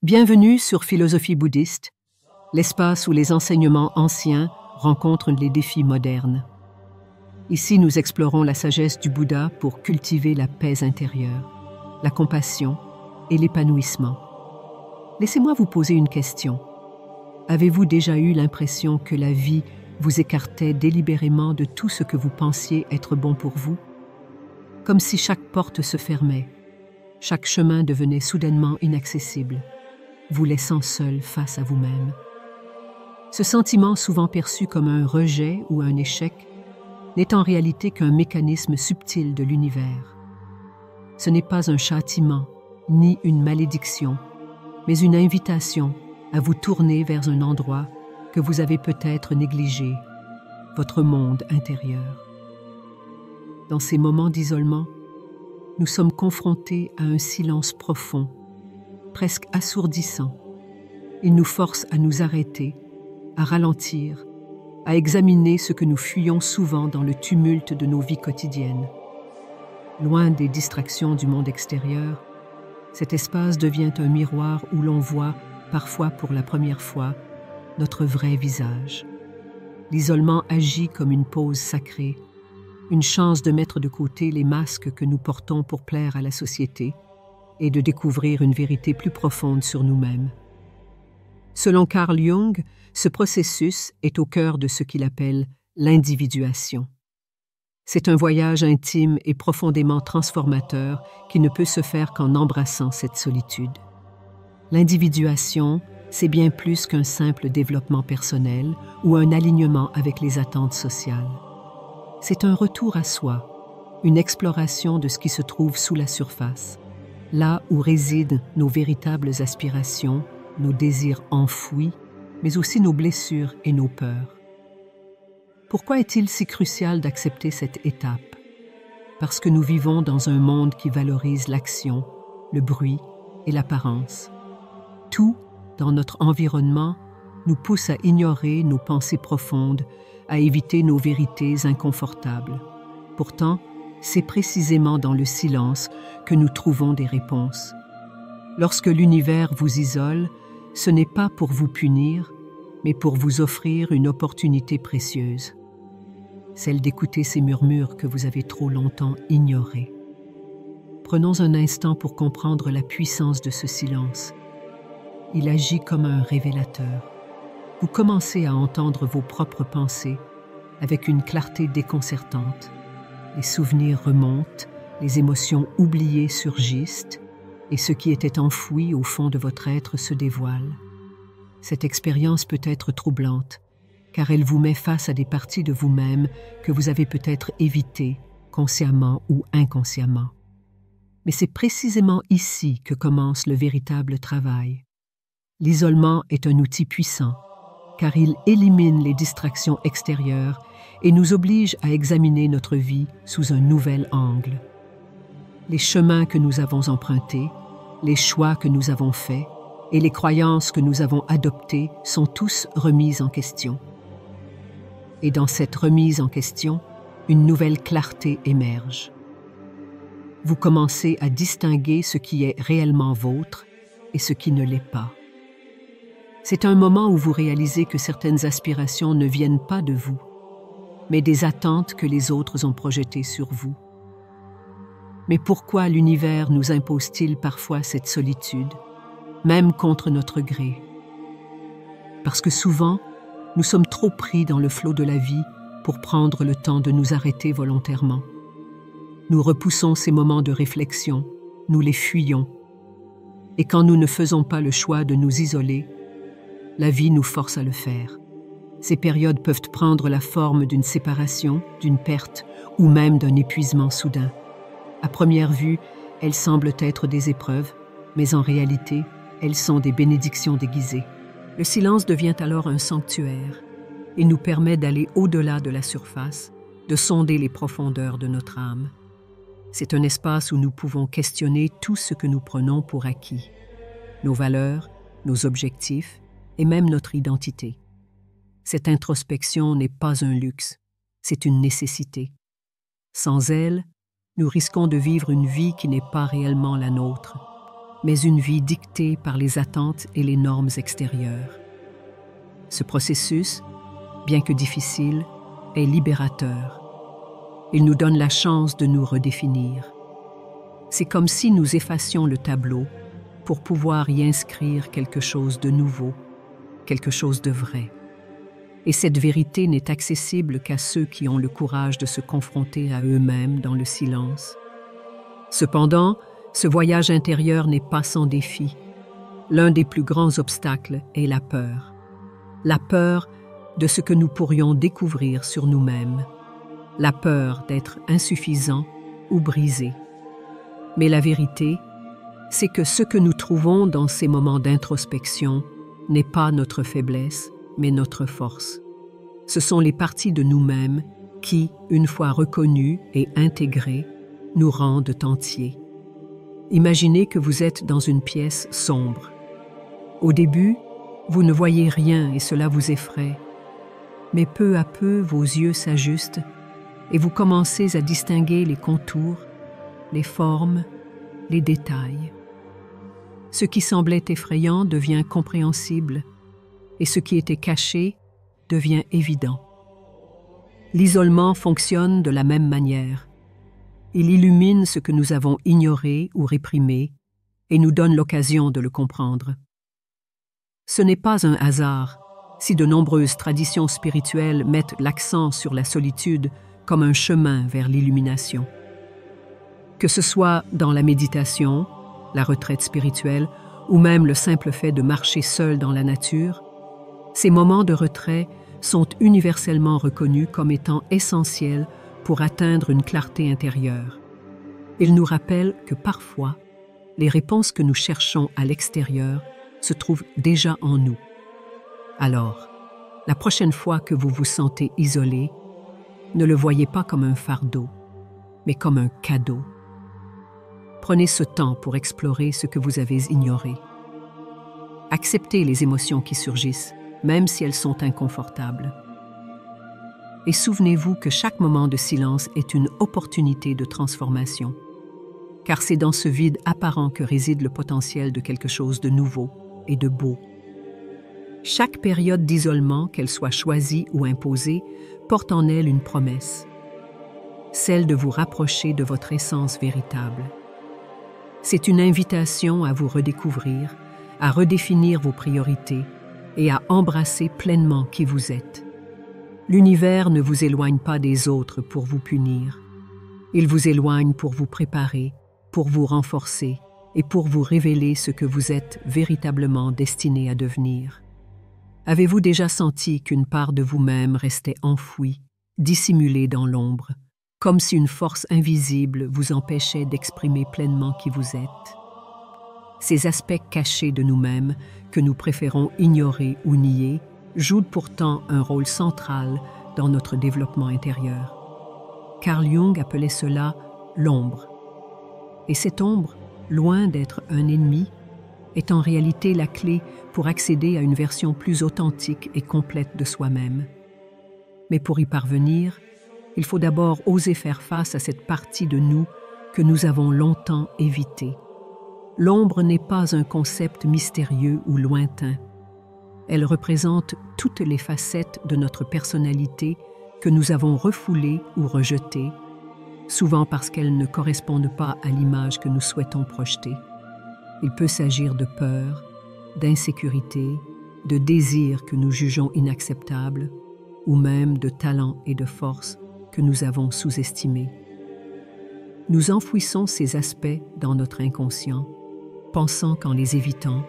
Bienvenue sur Philosophie bouddhiste, l'espace où les enseignements anciens rencontrent les défis modernes. Ici, nous explorons la sagesse du Bouddha pour cultiver la paix intérieure, la compassion et l'épanouissement. Laissez-moi vous poser une question. Avez-vous déjà eu l'impression que la vie vous écartait délibérément de tout ce que vous pensiez être bon pour vous? Comme si chaque porte se fermait, chaque chemin devenait soudainement inaccessible, vous laissant seul face à vous-même. Ce sentiment, souvent perçu comme un rejet ou un échec, n'est en réalité qu'un mécanisme subtil de l'univers. Ce n'est pas un châtiment, ni une malédiction, mais une invitation à vous tourner vers un endroit que vous avez peut-être négligé, votre monde intérieur. Dans ces moments d'isolement, nous sommes confrontés à un silence profond, presque assourdissant. Il nous force à nous arrêter, à ralentir, à examiner ce que nous fuyons souvent dans le tumulte de nos vies quotidiennes. Loin des distractions du monde extérieur, cet espace devient un miroir où l'on voit, parfois pour la première fois, notre vrai visage. L'isolement agit comme une pause sacrée, une chance de mettre de côté les masques que nous portons pour plaire à la société et de découvrir une vérité plus profonde sur nous-mêmes. Selon Carl Jung, ce processus est au cœur de ce qu'il appelle l'individuation. C'est un voyage intime et profondément transformateur qui ne peut se faire qu'en embrassant cette solitude. L'individuation, c'est bien plus qu'un simple développement personnel ou un alignement avec les attentes sociales. C'est un retour à soi, une exploration de ce qui se trouve sous la surface, là où résident nos véritables aspirations, nos désirs enfouis, mais aussi nos blessures et nos peurs. Pourquoi est-il si crucial d'accepter cette étape? Parce que nous vivons dans un monde qui valorise l'action, le bruit et l'apparence. Tout, dans notre environnement, nous pousse à ignorer nos pensées profondes, à éviter nos vérités inconfortables. Pourtant, c'est précisément dans le silence que nous trouvons des réponses. Lorsque l'univers vous isole, ce n'est pas pour vous punir, mais pour vous offrir une opportunité précieuse, celle d'écouter ces murmures que vous avez trop longtemps ignorés. Prenons un instant pour comprendre la puissance de ce silence. Il agit comme un révélateur. Vous commencez à entendre vos propres pensées avec une clarté déconcertante. Les souvenirs remontent, les émotions oubliées surgissent, et ce qui était enfoui au fond de votre être se dévoile. Cette expérience peut être troublante, car elle vous met face à des parties de vous-même que vous avez peut-être évitées, consciemment ou inconsciemment. Mais c'est précisément ici que commence le véritable travail. L'isolement est un outil puissant, car il élimine les distractions extérieures et nous oblige à examiner notre vie sous un nouvel angle. Les chemins que nous avons empruntés, les choix que nous avons faits et les croyances que nous avons adoptées sont tous remises en question. Et dans cette remise en question, une nouvelle clarté émerge. Vous commencez à distinguer ce qui est réellement vôtre et ce qui ne l'est pas. C'est un moment où vous réalisez que certaines aspirations ne viennent pas de vous, mais des attentes que les autres ont projetées sur vous. Mais pourquoi l'univers nous impose-t-il parfois cette solitude, même contre notre gré? Parce que souvent, nous sommes trop pris dans le flot de la vie pour prendre le temps de nous arrêter volontairement. Nous repoussons ces moments de réflexion, nous les fuyons. Et quand nous ne faisons pas le choix de nous isoler, la vie nous force à le faire. Ces périodes peuvent prendre la forme d'une séparation, d'une perte ou même d'un épuisement soudain. À première vue, elles semblent être des épreuves, mais en réalité, elles sont des bénédictions déguisées. Le silence devient alors un sanctuaire. Il nous permet d'aller au-delà de la surface, de sonder les profondeurs de notre âme. C'est un espace où nous pouvons questionner tout ce que nous prenons pour acquis. Nos valeurs, nos objectifs et même notre identité. Cette introspection n'est pas un luxe, c'est une nécessité. Sans elle, nous risquons de vivre une vie qui n'est pas réellement la nôtre. mais une vie dictée par les attentes et les normes extérieures. Ce processus, bien que difficile, est libérateur. Il nous donne la chance de nous redéfinir. C'est comme si nous effacions le tableau pour pouvoir y inscrire quelque chose de nouveau, quelque chose de vrai. Et cette vérité n'est accessible qu'à ceux qui ont le courage de se confronter à eux-mêmes dans le silence. Cependant, ce voyage intérieur n'est pas sans défi. L'un des plus grands obstacles est la peur. La peur de ce que nous pourrions découvrir sur nous-mêmes. La peur d'être insuffisant ou brisé. Mais la vérité, c'est que ce que nous trouvons dans ces moments d'introspection n'est pas notre faiblesse, mais notre force. Ce sont les parties de nous-mêmes qui, une fois reconnues et intégrées, nous rendent entiers. Imaginez que vous êtes dans une pièce sombre. Au début, vous ne voyez rien et cela vous effraie. Mais peu à peu, vos yeux s'ajustent et vous commencez à distinguer les contours, les formes, les détails. Ce qui semblait effrayant devient compréhensible et ce qui était caché devient évident. L'isolement fonctionne de la même manière. Il illumine ce que nous avons ignoré ou réprimé et nous donne l'occasion de le comprendre. Ce n'est pas un hasard si de nombreuses traditions spirituelles mettent l'accent sur la solitude comme un chemin vers l'illumination. Que ce soit dans la méditation, la retraite spirituelle ou même le simple fait de marcher seul dans la nature, ces moments de retrait sont universellement reconnus comme étant essentiels pour atteindre une clarté intérieure. Ils nous rappellent que parfois, les réponses que nous cherchons à l'extérieur se trouvent déjà en nous. Alors, la prochaine fois que vous vous sentez isolé, ne le voyez pas comme un fardeau, mais comme un cadeau. Prenez ce temps pour explorer ce que vous avez ignoré. Acceptez les émotions qui surgissent, même si elles sont inconfortables. Et souvenez-vous que chaque moment de silence est une opportunité de transformation, car c'est dans ce vide apparent que réside le potentiel de quelque chose de nouveau et de beau. Chaque période d'isolement, qu'elle soit choisie ou imposée, porte en elle une promesse, celle de vous rapprocher de votre essence véritable. C'est une invitation à vous redécouvrir, à redéfinir vos priorités et à embrasser pleinement qui vous êtes. L'univers ne vous éloigne pas des autres pour vous punir. Il vous éloigne pour vous préparer, pour vous renforcer et pour vous révéler ce que vous êtes véritablement destiné à devenir. Avez-vous déjà senti qu'une part de vous-même restait enfouie, dissimulée dans l'ombre, comme si une force invisible vous empêchait d'exprimer pleinement qui vous êtes? Ces aspects cachés de nous-mêmes, que nous préférons ignorer ou nier, jouent pourtant un rôle central dans notre développement intérieur. Carl Jung appelait cela l'ombre. Et cette ombre, loin d'être un ennemi, est en réalité la clé pour accéder à une version plus authentique et complète de soi-même. Mais pour y parvenir, il faut d'abord oser faire face à cette partie de nous que nous avons longtemps évitée. L'ombre n'est pas un concept mystérieux ou lointain. Elle représente toutes les facettes de notre personnalité que nous avons refoulées ou rejetées, souvent parce qu'elles ne correspondent pas à l'image que nous souhaitons projeter. Il peut s'agir de peur, d'insécurité, de désirs que nous jugeons inacceptables, ou même de talents et de forces que nous avons sous-estimés. Nous enfouissons ces aspects dans notre inconscient, pensant qu'en les évitant,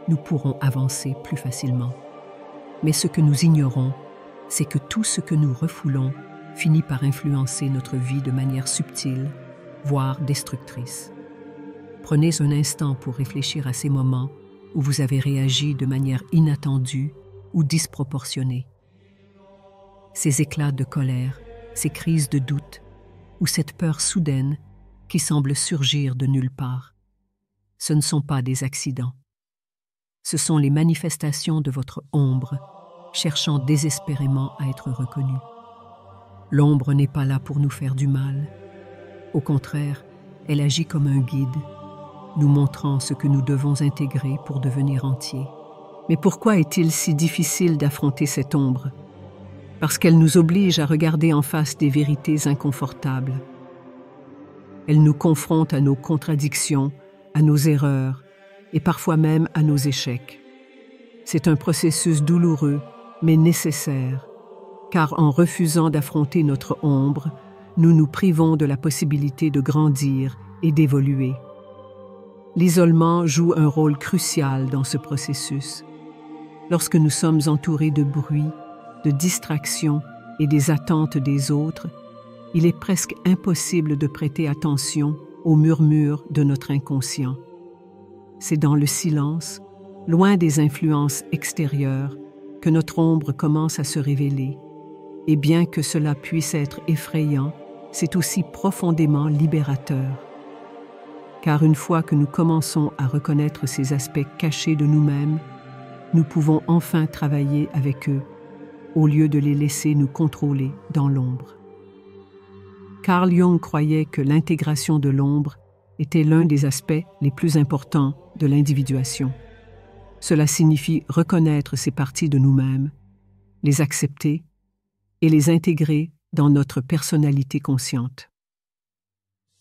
nous pourrons avancer plus facilement. Mais ce que nous ignorons, c'est que tout ce que nous refoulons finit par influencer notre vie de manière subtile, voire destructrice. Prenez un instant pour réfléchir à ces moments où vous avez réagi de manière inattendue ou disproportionnée. Ces éclats de colère, ces crises de doute ou cette peur soudaine qui semble surgir de nulle part. Ce ne sont pas des accidents. Ce sont les manifestations de votre ombre, cherchant désespérément à être reconnue. L'ombre n'est pas là pour nous faire du mal. Au contraire, elle agit comme un guide. nous montrant ce que nous devons intégrer pour devenir entiers. Mais pourquoi est-il si difficile d'affronter cette ombre? Parce qu'elle nous oblige à regarder en face des vérités inconfortables. Elle nous confronte à nos contradictions, à nos erreurs et parfois même à nos échecs. C'est un processus douloureux, mais nécessaire, car en refusant d'affronter notre ombre, nous nous privons de la possibilité de grandir et d'évoluer. L'isolement joue un rôle crucial dans ce processus. Lorsque nous sommes entourés de bruit, de distractions et des attentes des autres, il est presque impossible de prêter attention aux murmures de notre inconscient. C'est dans le silence, loin des influences extérieures, que notre ombre commence à se révéler. Et bien que cela puisse être effrayant, c'est aussi profondément libérateur. Car une fois que nous commençons à reconnaître ces aspects cachés de nous-mêmes, nous pouvons enfin travailler avec eux, au lieu de les laisser nous contrôler dans l'ombre. Carl Jung croyait que l'intégration de l'ombre était l'un des aspects les plus importants de l'individuation. Cela signifie reconnaître ces parties de nous-mêmes, les accepter et les intégrer dans notre personnalité consciente.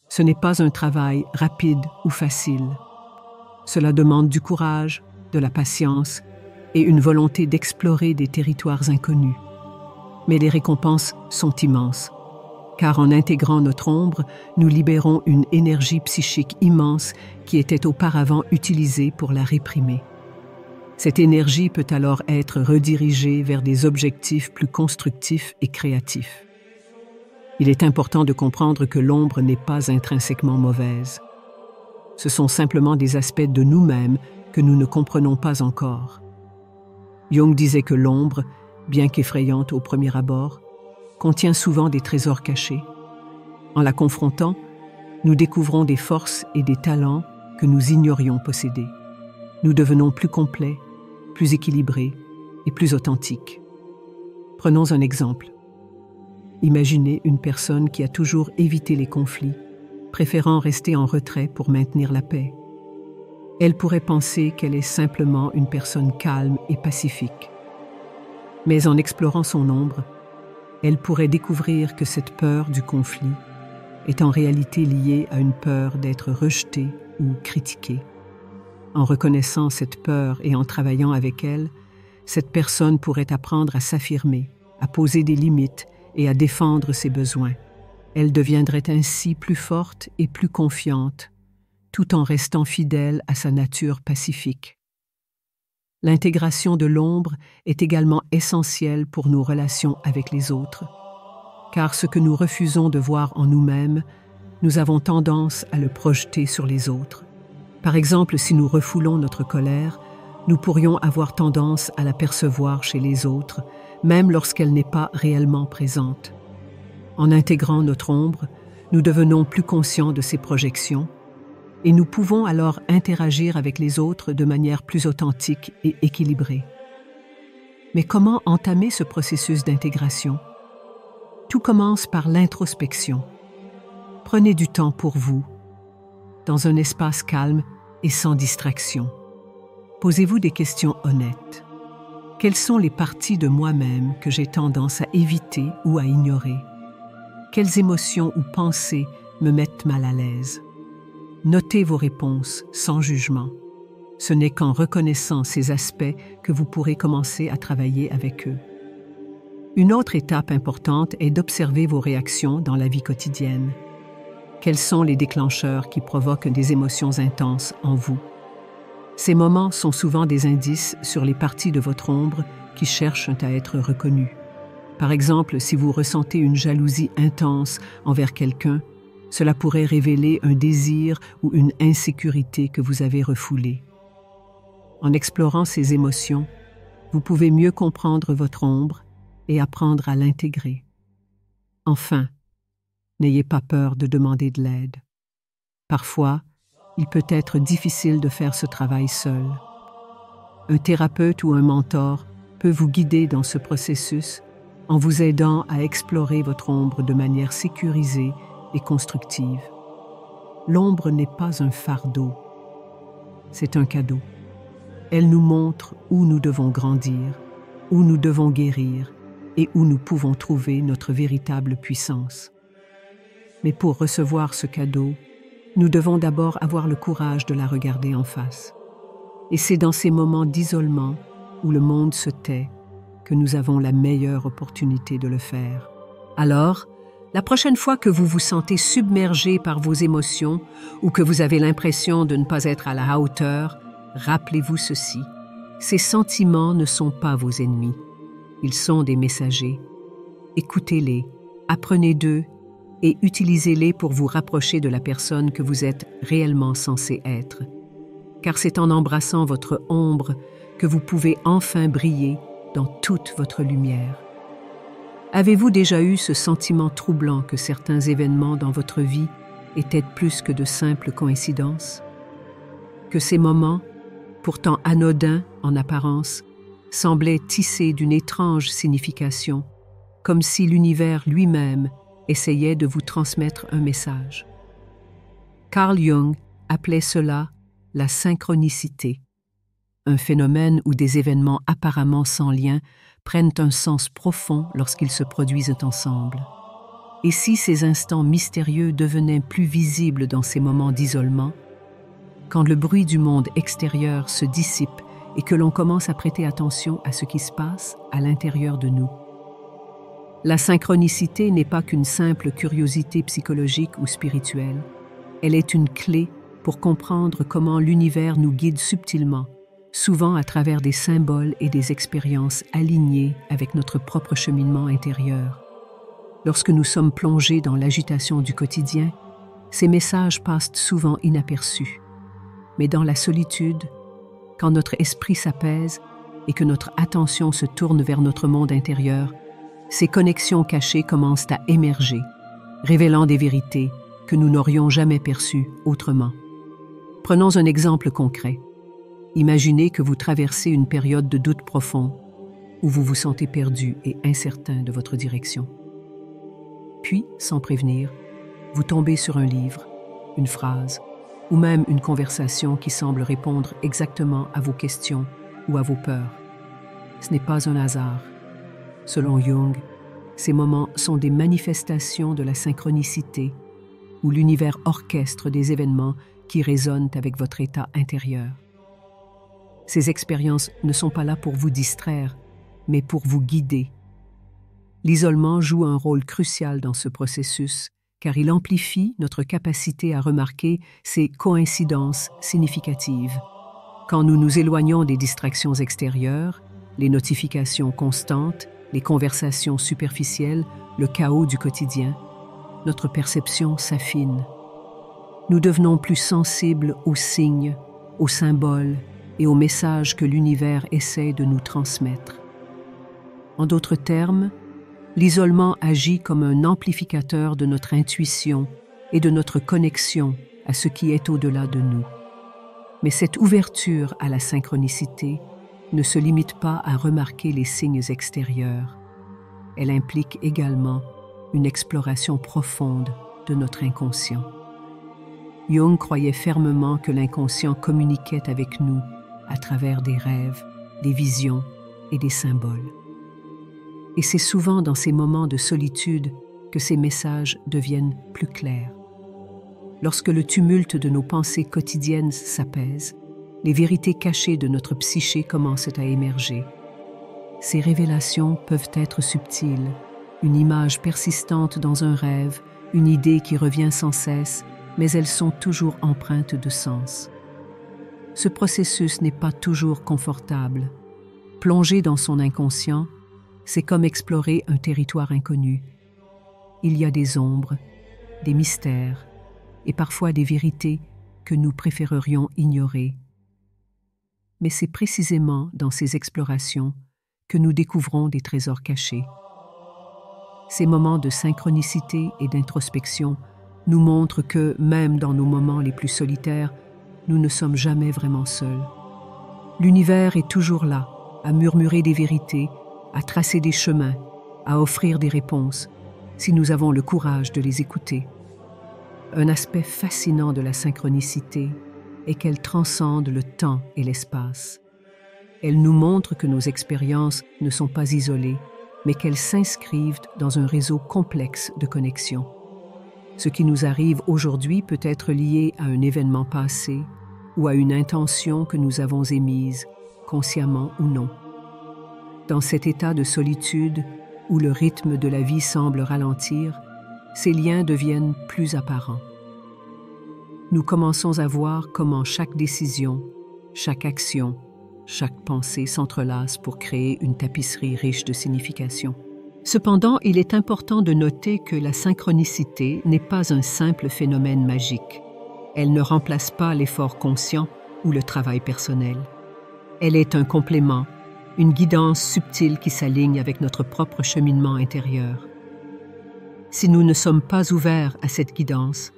Ce n'est pas un travail rapide ou facile. Cela demande du courage, de la patience et une volonté d'explorer des territoires inconnus. Mais les récompenses sont immenses, car en intégrant notre ombre, nous libérons une énergie psychique immense qui était auparavant utilisée pour la réprimer. Cette énergie peut alors être redirigée vers des objectifs plus constructifs et créatifs. Il est important de comprendre que l'ombre n'est pas intrinsèquement mauvaise. Ce sont simplement des aspects de nous-mêmes que nous ne comprenons pas encore. Jung disait que l'ombre, bien qu'effrayante au premier abord, contient souvent des trésors cachés. En la confrontant, nous découvrons des forces et des talents que nous ignorions posséder. Nous devenons plus complets, plus équilibrés et plus authentiques. Prenons un exemple. Imaginez une personne qui a toujours évité les conflits, préférant rester en retrait pour maintenir la paix. Elle pourrait penser qu'elle est simplement une personne calme et pacifique. Mais en explorant son ombre, elle pourrait découvrir que cette peur du conflit est en réalité liée à une peur d'être rejetée ou critiquée. En reconnaissant cette peur et en travaillant avec elle, cette personne pourrait apprendre à s'affirmer, à poser des limites et à défendre ses besoins. Elle deviendrait ainsi plus forte et plus confiante, tout en restant fidèle à sa nature pacifique. L'intégration de l'ombre est également essentielle pour nos relations avec les autres, car ce que nous refusons de voir en nous-mêmes, nous avons tendance à le projeter sur les autres. Par exemple, si nous refoulons notre colère, nous pourrions avoir tendance à la percevoir chez les autres, même lorsqu'elle n'est pas réellement présente. En intégrant notre ombre, nous devenons plus conscients de ces projections et nous pouvons alors interagir avec les autres de manière plus authentique et équilibrée. Mais comment entamer ce processus d'intégration? Tout commence par l'introspection. Prenez du temps pour vous, dans un espace calme et sans distraction. Posez-vous des questions honnêtes. Quelles sont les parties de moi-même que j'ai tendance à éviter ou à ignorer? Quelles émotions ou pensées me mettent mal à l'aise? Notez vos réponses sans jugement. Ce n'est qu'en reconnaissant ces aspects que vous pourrez commencer à travailler avec eux. Une autre étape importante est d'observer vos réactions dans la vie quotidienne. Quels sont les déclencheurs qui provoquent des émotions intenses en vous? Ces moments sont souvent des indices sur les parties de votre ombre qui cherchent à être reconnues. Par exemple, si vous ressentez une jalousie intense envers quelqu'un, cela pourrait révéler un désir ou une insécurité que vous avez refoulé. En explorant ces émotions, vous pouvez mieux comprendre votre ombre et apprendre à l'intégrer. Enfin, n'ayez pas peur de demander de l'aide. Parfois, il peut être difficile de faire ce travail seul. Un thérapeute ou un mentor peut vous guider dans ce processus en vous aidant à explorer votre ombre de manière sécurisée et constructive. L'ombre n'est pas un fardeau, C'est un cadeau. Elle nous montre où nous devons grandir, où nous devons guérir et où nous pouvons trouver notre véritable puissance. Mais pour recevoir ce cadeau, nous devons d'abord avoir le courage de la regarder en face. Et c'est dans ces moments d'isolement où le monde se tait que nous avons la meilleure opportunité de le faire. Alors, la prochaine fois que vous vous sentez submergé par vos émotions ou que vous avez l'impression de ne pas être à la hauteur, rappelez-vous ceci. Ces sentiments ne sont pas vos ennemis. Ils sont des messagers. Écoutez-les, apprenez d'eux et utilisez-les pour vous rapprocher de la personne que vous êtes réellement censé être. Car c'est en embrassant votre ombre que vous pouvez enfin briller dans toute votre lumière. Avez-vous déjà eu ce sentiment troublant que certains événements dans votre vie étaient plus que de simples coïncidences? Que ces moments, pourtant anodins en apparence, semblaient tissés d'une étrange signification, comme si l'univers lui-même essayait de vous transmettre un message. Carl Jung appelait cela la synchronicité, un phénomène où des événements apparemment sans lien prennent un sens profond lorsqu'ils se produisent ensemble. Et si ces instants mystérieux devenaient plus visibles dans ces moments d'isolement, quand le bruit du monde extérieur se dissipe et que l'on commence à prêter attention à ce qui se passe à l'intérieur de nous? La synchronicité n'est pas qu'une simple curiosité psychologique ou spirituelle. Elle est une clé pour comprendre comment l'univers nous guide subtilement, souvent à travers des symboles et des expériences alignées avec notre propre cheminement intérieur. Lorsque nous sommes plongés dans l'agitation du quotidien, ces messages passent souvent inaperçus. Mais dans la solitude, quand notre esprit s'apaise et que notre attention se tourne vers notre monde intérieur, ces connexions cachées commencent à émerger, révélant des vérités que nous n'aurions jamais perçues autrement. Prenons un exemple concret. Imaginez que vous traversez une période de doute profond où vous vous sentez perdu et incertain de votre direction. Puis, sans prévenir, vous tombez sur un livre, une phrase ou même une conversation qui semble répondre exactement à vos questions ou à vos peurs. Ce n'est pas un hasard. Selon Jung, ces moments sont des manifestations de la synchronicité où l'univers orchestre des événements qui résonnent avec votre état intérieur. Ces expériences ne sont pas là pour vous distraire, mais pour vous guider. L'isolement joue un rôle crucial dans ce processus, car il amplifie notre capacité à remarquer ces coïncidences significatives. Quand nous nous éloignons des distractions extérieures, les notifications constantes, les conversations superficielles, le chaos du quotidien, notre perception s'affine. Nous devenons plus sensibles aux signes, aux symboles et aux messages que l'univers essaie de nous transmettre. En d'autres termes, l'isolement agit comme un amplificateur de notre intuition et de notre connexion à ce qui est au-delà de nous. Mais cette ouverture à la synchronicité ne se limite pas à remarquer les signes extérieurs. Elle implique également une exploration profonde de notre inconscient. Jung croyait fermement que l'inconscient communiquait avec nous à travers des rêves, des visions et des symboles. Et c'est souvent dans ces moments de solitude que ces messages deviennent plus clairs. Lorsque le tumulte de nos pensées quotidiennes s'apaise, les vérités cachées de notre psyché commencent à émerger. Ces révélations peuvent être subtiles, une image persistante dans un rêve, une idée qui revient sans cesse, mais elles sont toujours empreintes de sens. Ce processus n'est pas toujours confortable. Plonger dans son inconscient, c'est comme explorer un territoire inconnu. Il y a des ombres, des mystères et parfois des vérités que nous préférerions ignorer. Mais c'est précisément dans ces explorations que nous découvrons des trésors cachés. Ces moments de synchronicité et d'introspection nous montrent que, même dans nos moments les plus solitaires, nous ne sommes jamais vraiment seuls. L'univers est toujours là, à murmurer des vérités, à tracer des chemins, à offrir des réponses, si nous avons le courage de les écouter. Un aspect fascinant de la synchronicité est qu'elle transcende le temps et l'espace. Elle nous montre que nos expériences ne sont pas isolées, mais qu'elles s'inscrivent dans un réseau complexe de connexions. Ce qui nous arrive aujourd'hui peut être lié à un événement passé ou à une intention que nous avons émise, consciemment ou non. Dans cet état de solitude où le rythme de la vie semble ralentir, ces liens deviennent plus apparents. Nous commençons à voir comment chaque décision, chaque action, chaque pensée s'entrelace pour créer une tapisserie riche de signification. Cependant, il est important de noter que la synchronicité n'est pas un simple phénomène magique. Elle ne remplace pas l'effort conscient ou le travail personnel. Elle est un complément, une guidance subtile qui s'aligne avec notre propre cheminement intérieur. Si nous ne sommes pas ouverts à cette guidance,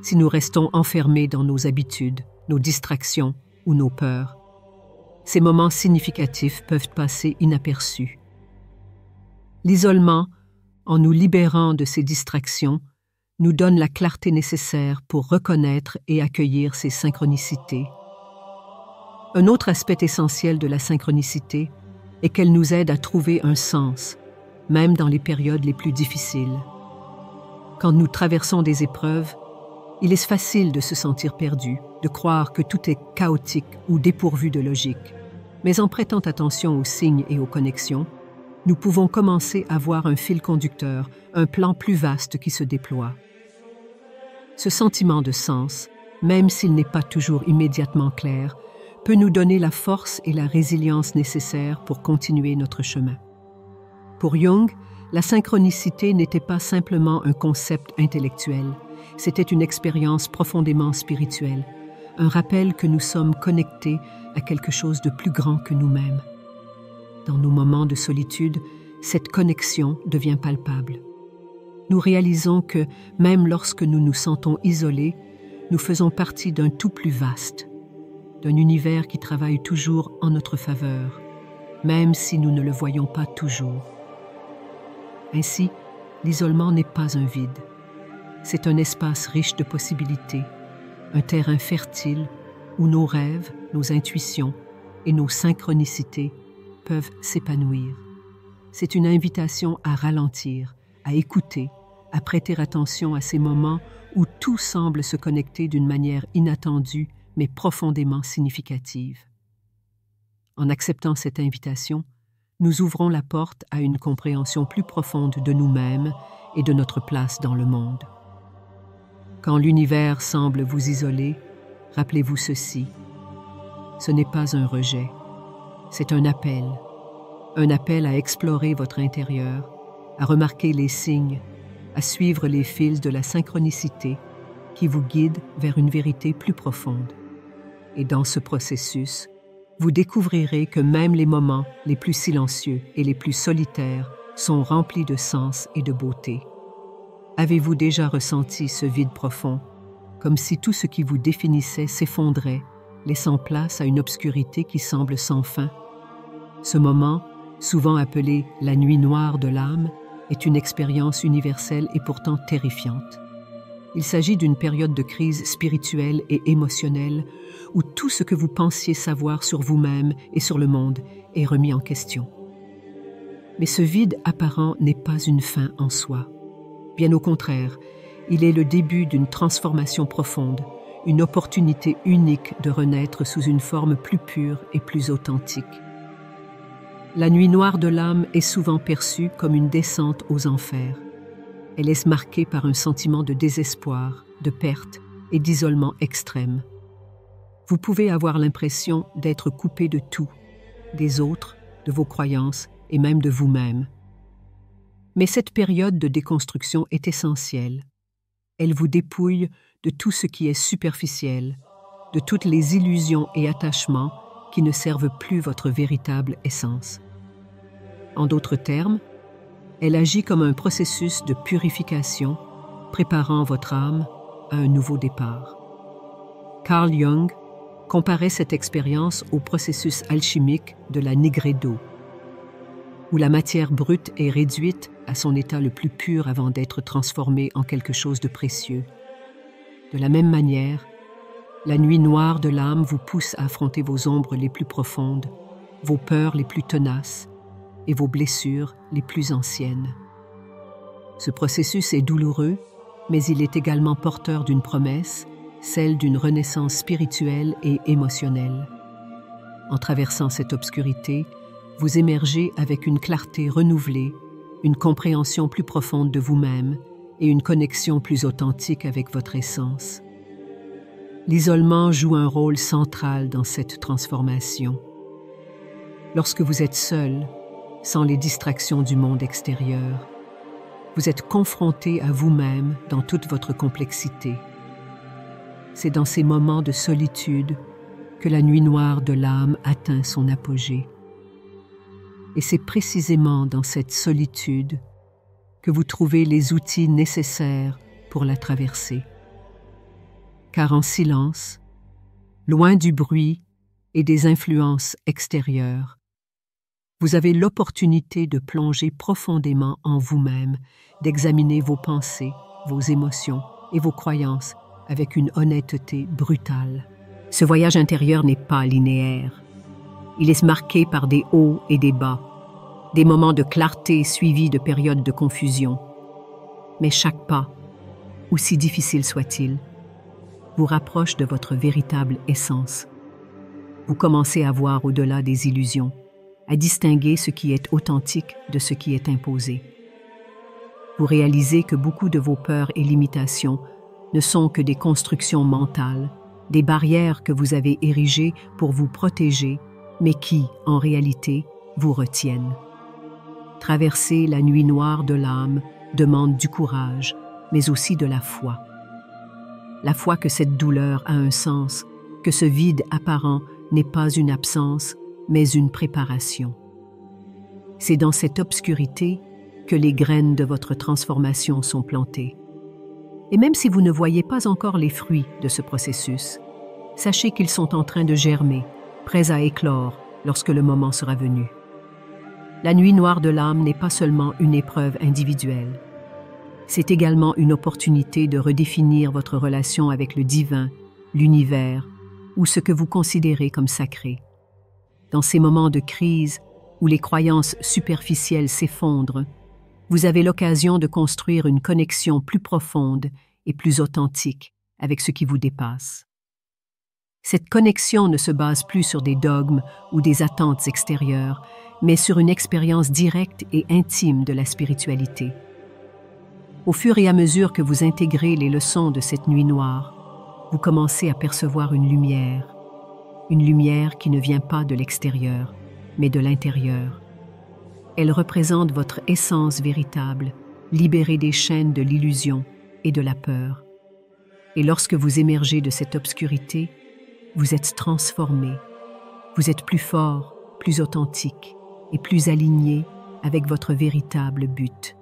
si nous restons enfermés dans nos habitudes, nos distractions ou nos peurs, ces moments significatifs peuvent passer inaperçus. L'isolement, en nous libérant de ces distractions, nous donne la clarté nécessaire pour reconnaître et accueillir ces synchronicités. Un autre aspect essentiel de la synchronicité est qu'elle nous aide à trouver un sens, même dans les périodes les plus difficiles. Quand nous traversons des épreuves, il est facile de se sentir perdu, de croire que tout est chaotique ou dépourvu de logique. Mais en prêtant attention aux signes et aux connexions, nous pouvons commencer à voir un fil conducteur, un plan plus vaste qui se déploie. Ce sentiment de sens, même s'il n'est pas toujours immédiatement clair, peut nous donner la force et la résilience nécessaires pour continuer notre chemin. Pour Jung, la synchronicité n'était pas simplement un concept intellectuel, c'était une expérience profondément spirituelle, un rappel que nous sommes connectés à quelque chose de plus grand que nous-mêmes. Dans nos moments de solitude, cette connexion devient palpable. Nous réalisons que, même lorsque nous nous sentons isolés, nous faisons partie d'un tout plus vaste, d'un univers qui travaille toujours en notre faveur, même si nous ne le voyons pas toujours. Ainsi, l'isolement n'est pas un vide. C'est un espace riche de possibilités, un terrain fertile où nos rêves, nos intuitions et nos synchronicités peuvent s'épanouir. C'est une invitation à ralentir, à écouter, à prêter attention à ces moments où tout semble se connecter d'une manière inattendue mais profondément significative. En acceptant cette invitation, nous ouvrons la porte à une compréhension plus profonde de nous-mêmes et de notre place dans le monde. Quand l'univers semble vous isoler, rappelez-vous ceci. Ce n'est pas un rejet, c'est un appel à explorer votre intérieur, à remarquer les signes, à suivre les fils de la synchronicité qui vous guident vers une vérité plus profonde. Et dans ce processus, vous découvrirez que même les moments les plus silencieux et les plus solitaires sont remplis de sens et de beauté. Avez-vous déjà ressenti ce vide profond, comme si tout ce qui vous définissait s'effondrait, laissant place à une obscurité qui semble sans fin? Ce moment, souvent appelé la nuit noire de l'âme, est une expérience universelle et pourtant terrifiante. Il s'agit d'une période de crise spirituelle et émotionnelle où tout ce que vous pensiez savoir sur vous-même et sur le monde est remis en question. Mais ce vide apparent n'est pas une fin en soi. Bien au contraire, il est le début d'une transformation profonde, une opportunité unique de renaître sous une forme plus pure et plus authentique. La nuit noire de l'âme est souvent perçue comme une descente aux enfers. Elle est marquée par un sentiment de désespoir, de perte et d'isolement extrême. Vous pouvez avoir l'impression d'être coupé de tout, des autres, de vos croyances et même de vous-même. Mais cette période de déconstruction est essentielle. Elle vous dépouille de tout ce qui est superficiel, de toutes les illusions et attachements qui ne servent plus votre véritable essence. En d'autres termes, elle agit comme un processus de purification, préparant votre âme à un nouveau départ. Carl Jung comparait cette expérience au processus alchimique de la nigredo, où la matière brute est réduite à son état le plus pur avant d'être transformée en quelque chose de précieux. De la même manière, La nuit noire de l'âme vous pousse à affronter vos ombres les plus profondes, vos peurs les plus tenaces et vos blessures les plus anciennes. Ce processus est douloureux, mais il est également porteur d'une promesse, celle d'une renaissance spirituelle et émotionnelle. En traversant cette obscurité, vous émergez avec une clarté renouvelée, une compréhension plus profonde de vous-même et une connexion plus authentique avec votre essence. L'isolement joue un rôle central dans cette transformation. Lorsque vous êtes seul, sans les distractions du monde extérieur, vous êtes confronté à vous-même dans toute votre complexité. C'est dans ces moments de solitude que la nuit noire de l'âme atteint son apogée. Et c'est précisément dans cette solitude que vous trouvez les outils nécessaires pour la traverser. Car en silence, loin du bruit et des influences extérieures, vous avez l'opportunité de plonger profondément en vous-même, d'examiner vos pensées, vos émotions et vos croyances avec une honnêteté brutale. Ce voyage intérieur n'est pas linéaire. Il est marqué par des hauts et des bas, des moments de clarté suivis de périodes de confusion. Mais chaque pas, aussi difficile soit-il, vous rapproche de votre véritable essence. Vous commencez à voir au-delà des illusions, à distinguer ce qui est authentique de ce qui est imposé. Vous réalisez que beaucoup de vos peurs et limitations ne sont que des constructions mentales, des barrières que vous avez érigées pour vous protéger, mais qui, en réalité, vous retiennent. Traverser la nuit noire de l'âme demande du courage, mais aussi de la foi. La foi que cette douleur a un sens, que ce vide apparent n'est pas une absence, mais une préparation. C'est dans cette obscurité que les graines de votre transformation sont plantées. Et même si vous ne voyez pas encore les fruits de ce processus, sachez qu'ils sont en train de germer, prêts à éclore lorsque le moment sera venu. La nuit noire de l'âme n'est pas seulement une épreuve individuelle. C'est également une opportunité de redéfinir votre relation avec le divin, l'univers ou ce que vous considérez comme sacré. Dans ces moments de crise où les croyances superficielles s'effondrent, vous avez l'occasion de construire une connexion plus profonde et plus authentique avec ce qui vous dépasse. Cette connexion ne se base plus sur des dogmes ou des attentes extérieures, mais sur une expérience directe et intime de la spiritualité. Au fur et à mesure que vous intégrez les leçons de cette nuit noire, vous commencez à percevoir une lumière qui ne vient pas de l'extérieur, mais de l'intérieur. Elle représente votre essence véritable, libérée des chaînes de l'illusion et de la peur. Et lorsque vous émergez de cette obscurité, vous êtes transformé. Vous êtes plus fort, plus authentique et plus aligné avec votre véritable but.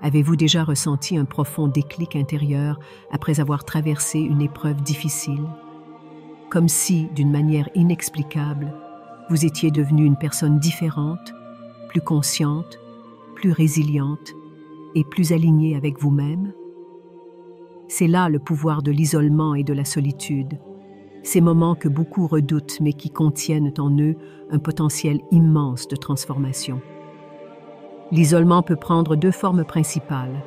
Avez-vous déjà ressenti un profond déclic intérieur après avoir traversé une épreuve difficile? Comme si, d'une manière inexplicable, vous étiez devenu une personne différente, plus consciente, plus résiliente et plus alignée avec vous-même? C'est là le pouvoir de l'isolement et de la solitude, ces moments que beaucoup redoutent mais qui contiennent en eux un potentiel immense de transformation. L'isolement peut prendre deux formes principales,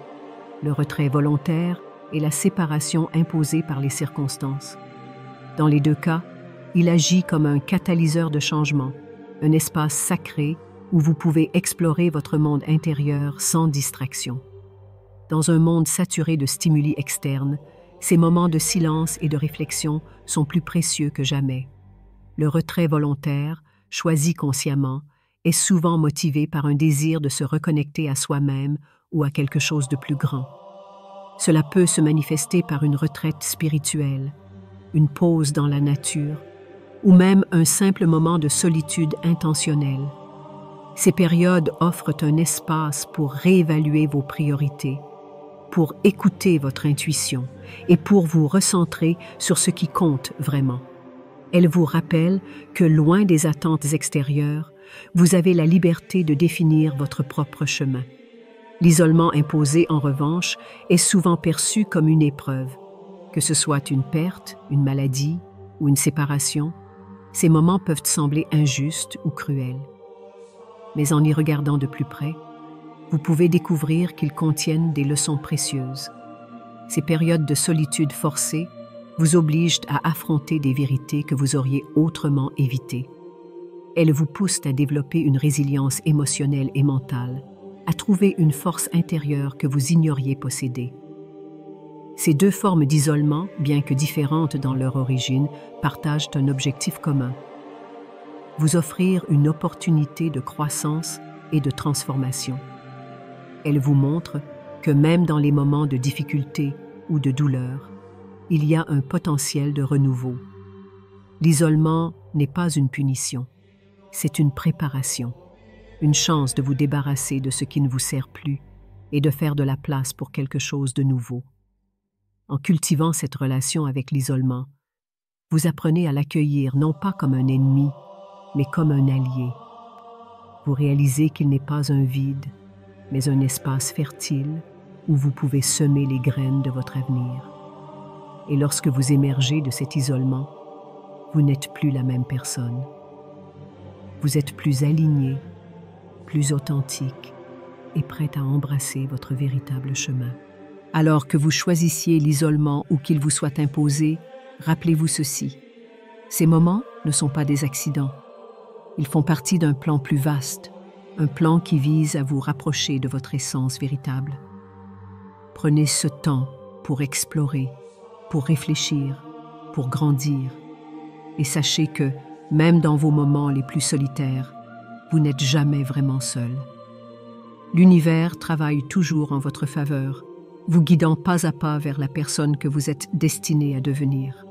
le retrait volontaire et la séparation imposée par les circonstances. Dans les deux cas, il agit comme un catalyseur de changement, un espace sacré où vous pouvez explorer votre monde intérieur sans distraction. Dans un monde saturé de stimuli externes, ces moments de silence et de réflexion sont plus précieux que jamais. Le retrait volontaire, choisi consciemment, est souvent motivé par un désir de se reconnecter à soi-même ou à quelque chose de plus grand. Cela peut se manifester par une retraite spirituelle, une pause dans la nature, ou même un simple moment de solitude intentionnelle. Ces périodes offrent un espace pour réévaluer vos priorités, pour écouter votre intuition et pour vous recentrer sur ce qui compte vraiment. Elles vous rappellent que loin des attentes extérieures, vous avez la liberté de définir votre propre chemin. L'isolement imposé, en revanche, est souvent perçu comme une épreuve, Que ce soit une perte, une maladie ou une séparation, ces moments peuvent sembler injustes ou cruels. Mais en y regardant de plus près, vous pouvez découvrir qu'ils contiennent des leçons précieuses. Ces périodes de solitude forcée vous obligent à affronter des vérités que vous auriez autrement évitées. Elles vous poussent à développer une résilience émotionnelle et mentale, à trouver une force intérieure que vous ignoriez posséder. Ces deux formes d'isolement, bien que différentes dans leur origine, partagent un objectif commun: vous offrir une opportunité de croissance et de transformation. Elles vous montrent que même dans les moments de difficulté ou de douleur, il y a un potentiel de renouveau. L'isolement n'est pas une punition, c'est une préparation, une chance de vous débarrasser de ce qui ne vous sert plus et de faire de la place pour quelque chose de nouveau. En cultivant cette relation avec l'isolement, vous apprenez à l'accueillir non pas comme un ennemi, mais comme un allié. Vous réalisez qu'il n'est pas un vide, mais un espace fertile où vous pouvez semer les graines de votre avenir. Et lorsque vous émergez de cet isolement, vous n'êtes plus la même personne. Vous êtes plus aligné, plus authentique et prêt à embrasser votre véritable chemin. Alors que vous choisissiez l'isolement ou qu'il vous soit imposé, rappelez-vous ceci: ces moments ne sont pas des accidents. Ils font partie d'un plan plus vaste, un plan qui vise à vous rapprocher de votre essence véritable. Prenez ce temps pour explorer, pour réfléchir, pour grandir. Et sachez que, même dans vos moments les plus solitaires, vous n'êtes jamais vraiment seul. L'univers travaille toujours en votre faveur, vous guidant pas à pas vers la personne que vous êtes destiné à devenir.